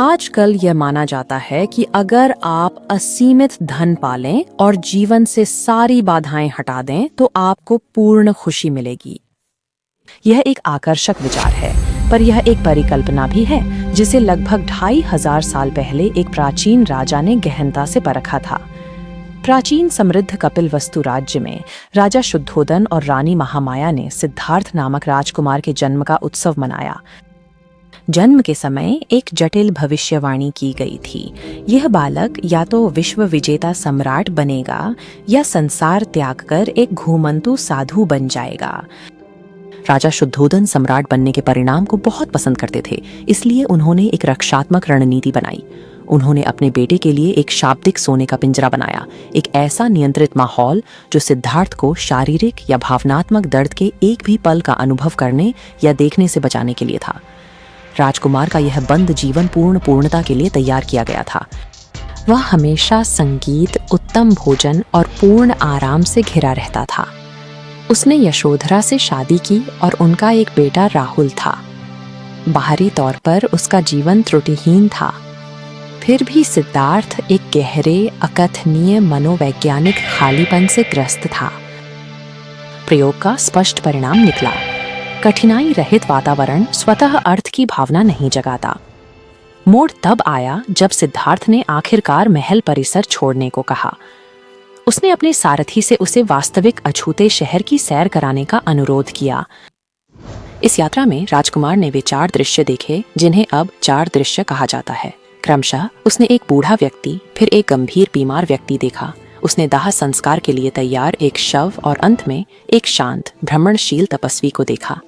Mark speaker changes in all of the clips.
Speaker 1: आजकल यह माना जाता है कि अगर आप असीमित धन पालें और जीवन से सारी बाधाएं हटा दें तो आपको पूर्ण खुशी मिलेगी। यह एक आकर्षक विचार है, पर यह एक परिकल्पना भी है जिसे लगभग 2500 साल पहले एक प्राचीन राजा ने गहनता से परखा था। प्राचीन समृद्ध कपिलवस्तु राज्य में राजा शुद्धोदन और रानी महामाया ने सिद्धार्थ नामक राजकुमार के जन्म का उत्सव मनाया। जन्म के समय एक जटिल भविष्यवाणी की गई थी। यह बालक या तो विश्व विजेता सम्राट बनेगा या संसार त्याग कर एक घूमंतु साधु बन जाएगा। राजा शुद्धोदन सम्राट बनने के परिणाम को बहुत पसंद करते थे, इसलिए उन्होंने एक रक्षात्मक रणनीति बनाई। उन्होंने अपने बेटे के लिए एक शाब्दिक सोने का पिंजरा बनाया, एक ऐसा नियंत्रित माहौल जो सिद्धार्थ को शारीरिक या भावनात्मक दर्द के एक भी पल का अनुभव करने या देखने से बचाने के लिए था। राजकुमार का यह बंद जीवन पूर्णता के लिए तैयार किया गया था। वह हमेशा संगीत, उत्तम भोजन और पूर्ण आराम से घिरा रहता था। उसने यशोधरा से शादी की और उनका एक बेटा राहुल था। बाहरी तौर पर उसका जीवन त्रुटिहीन था, फिर भी सिद्धार्थ एक गहरे, अकथनीय मनोवैज्ञानिक खालीपन से ग्रस्त था। प्रयोग का स्पष्ट परिणाम निकला। कठिनाई रहित वातावरण स्वतः अर्थ की भावना नहीं जगाता। मोड़ तब आया जब सिद्धार्थ ने आखिरकार महल परिसर छोड़ने को कहा। उसने अपने सारथी से उसे वास्तविक अछूते शहर की सैर कराने का अनुरोध किया। इस यात्रा में राजकुमार ने वे 4 दृश्य देखे जिन्हें अब 4 दृश्य कहा जाता है। क्रमशः उसने एक बूढ़ा व्यक्ति, फिर एक गंभीर बीमार व्यक्ति देखा। उसने दाह संस्कार के लिए तैयार एक शव और अंत में एक शांत, भ्रमणशील तपस्वी को देखा।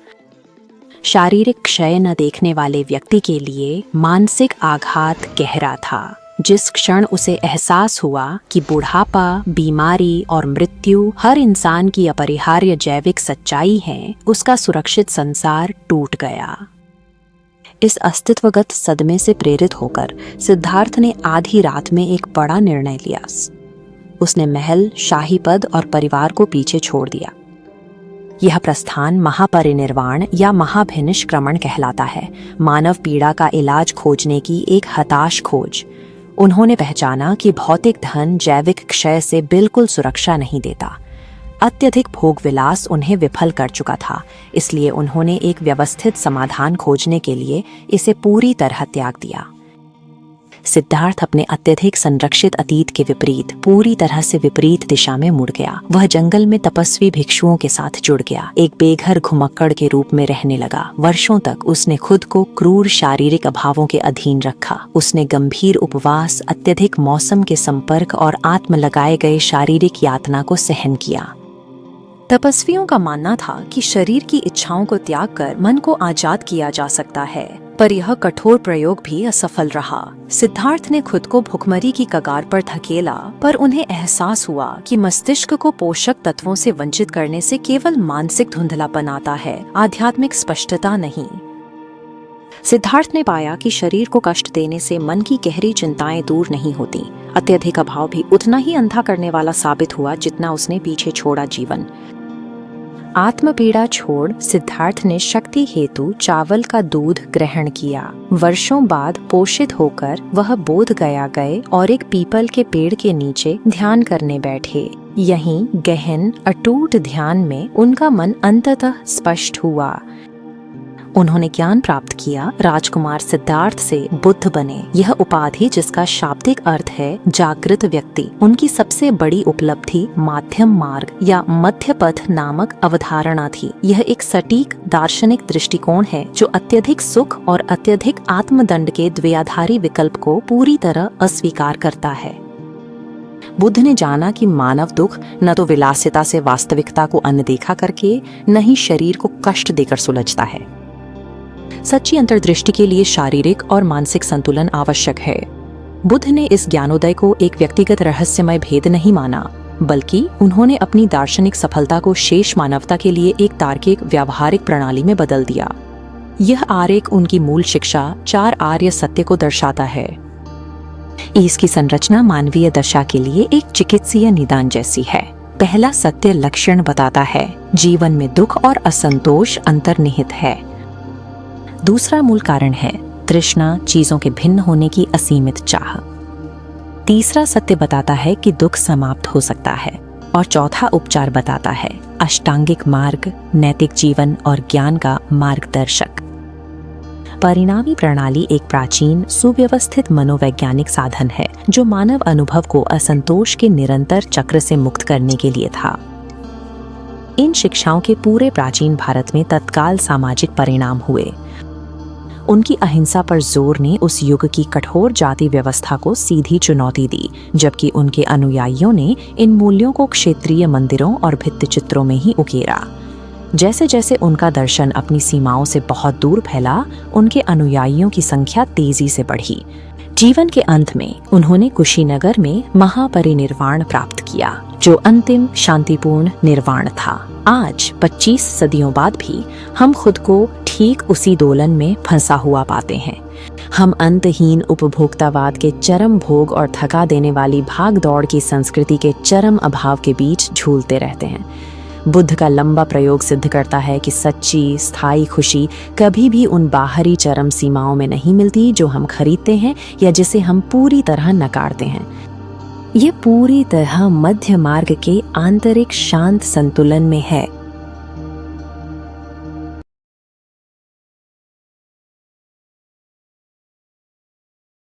Speaker 1: शारीरिक क्षय न देखने वाले व्यक्ति के लिए मानसिक आघात गहरा था। जिस क्षण उसे एहसास हुआ कि बुढ़ापा, बीमारी और मृत्यु हर इंसान की अपरिहार्य जैविक सच्चाई है, उसका सुरक्षित संसार टूट गया। इस अस्तित्वगत सदमे से प्रेरित होकर सिद्धार्थ ने आधी रात में एक बड़ा निर्णय लिया। उसने महल, शाही पद और परिवार को पीछे छोड़ दिया। यह प्रस्थान महापरिनिर्वाण या महाभिनिष्क्रमण कहलाता है, मानव पीड़ा का इलाज खोजने की एक हताश खोज। उन्होंने पहचाना कि भौतिक धन जैविक क्षय से बिल्कुल सुरक्षा नहीं देता। अत्यधिक भोग विलास उन्हें विफल कर चुका था, इसलिए उन्होंने एक व्यवस्थित समाधान खोजने के लिए इसे पूरी तरह त्याग दिया। सिद्धार्थ अपने अत्यधिक संरक्षित अतीत के विपरीत पूरी तरह से विपरीत दिशा में मुड़ गया। वह जंगल में तपस्वी भिक्षुओं के साथ जुड़ गया, एक बेघर घुमक्कड़ के रूप में रहने लगा। वर्षों तक उसने खुद को क्रूर शारीरिक अभावों के अधीन रखा। उसने गंभीर उपवास, अत्यधिक मौसम के संपर्क और आत्म लगाए गए शारीरिक यातना को सहन किया। तपस्वियों का मानना था कि शरीर की इच्छाओं को त्याग कर मन को आजाद किया जा सकता है, पर यह कठोर प्रयोग भी असफल रहा। सिद्धार्थ ने खुद को भुखमरी की कगार पर धकेला, पर उन्हें एहसास हुआ कि मस्तिष्क को पोषक तत्वों से वंचित करने से केवल मानसिक धुंधलापन आता है, आध्यात्मिक स्पष्टता नहीं। सिद्धार्थ ने पाया कि शरीर को कष्ट देने से मन की गहरी चिंताएं दूर नहीं होती। अत्यधिक अभाव भी उतना ही अंधा करने वाला साबित हुआ जितना उसने पीछे छोड़ा जीवन। आत्मपीड़ा छोड़ सिद्धार्थ ने शक्ति हेतु चावल का दूध ग्रहण किया। वर्षों बाद पोषित होकर वह बोध गया गए और एक पीपल के पेड़ के नीचे ध्यान करने बैठे। यहीं गहन अटूट ध्यान में उनका मन अंततः स्पष्ट हुआ। उन्होंने ज्ञान प्राप्त किया, राजकुमार सिद्धार्थ से बुद्ध बने। यह उपाधि, जिसका शाब्दिक अर्थ है जागृत व्यक्ति, उनकी सबसे बड़ी उपलब्धि माध्यम मार्ग या मध्य पथ नामक अवधारणा थी। यह एक सटीक दार्शनिक दृष्टिकोण है जो अत्यधिक सुख और अत्यधिक आत्मदंड के द्वयाधारी विकल्प को पूरी तरह अस्वीकार करता है। बुद्ध ने जाना कि मानव दुख न तो विलासिता से वास्तविकता को अनदेखा करके, न ही शरीर को कष्ट देकर सुलझता है। सच्ची अंतर्दृष्टि के लिए शारीरिक और मानसिक संतुलन आवश्यक है। बुद्ध ने इस ज्ञानोदय को एक व्यक्तिगत रहस्यमय भेद नहीं माना, बल्कि उन्होंने अपनी दार्शनिक सफलता को शेष मानवता के लिए एक तार्किक व्यावहारिक प्रणाली में बदल दिया। यह आरेख उनकी मूल शिक्षा 4 आर्य सत्य को दर्शाता है। इसकी संरचना मानवीय दशा के लिए एक चिकित्सीय निदान जैसी है। पहला सत्य लक्षण बताता है, जीवन में दुख और असंतोष अंतर्निहित है। दूसरा मूल कारण है, तृष्णा, चीजों के भिन्न होने की असीमित चाह। तीसरा सत्य बताता है कि दुख समाप्त हो सकता है। और चौथा उपचार बताता है अष्टांगिक मार्ग, नैतिक जीवन और ज्ञान का मार्गदर्शक। परिणामी प्रणाली एक प्राचीन सुव्यवस्थित मनोवैज्ञानिक साधन है जो मानव अनुभव को असंतोष के निरंतर चक्र से मुक्त करने के लिए था। इन शिक्षाओं के पूरे प्राचीन भारत में तत्काल सामाजिक परिणाम हुए। उनकी अहिंसा पर जोर ने उस युग की कठोर जाति व्यवस्था को सीधी चुनौती दी, जबकि उनके अनुयायियों ने इन मूल्यों को क्षेत्रीय मंदिरों और भित्तिचित्रों में ही उकेरा। जैसे जैसे उनका दर्शन अपनी सीमाओं से बहुत दूर फैला, उनके अनुयायियों की संख्या तेजी से बढ़ी। जीवन के अंत में उन्होंने कुशीनगर में महापरिनिर्वाण प्राप्त किया, जो अंतिम शांतिपूर्ण निर्वाण था। आज 25 सदियों बाद भी हम खुद को ठीक उसी दोलन में फंसा हुआ पाते हैं। हम अंतहीन उपभोक्तावाद के चरम भोग और थका देने वाली भाग दौड़ की संस्कृति के चरम अभाव के बीच झूलते रहते हैं। बुद्ध का लंबा प्रयोग सिद्ध करता है कि सच्ची स्थायी खुशी कभी भी उन बाहरी चरम सीमाओं में नहीं मिलती जो हम खरीदते हैं या जिसे हम पूरी तरह नकारते हैं। यह पूरी तरह मध्य मार्ग के आंतरिक शांत संतुलन में है,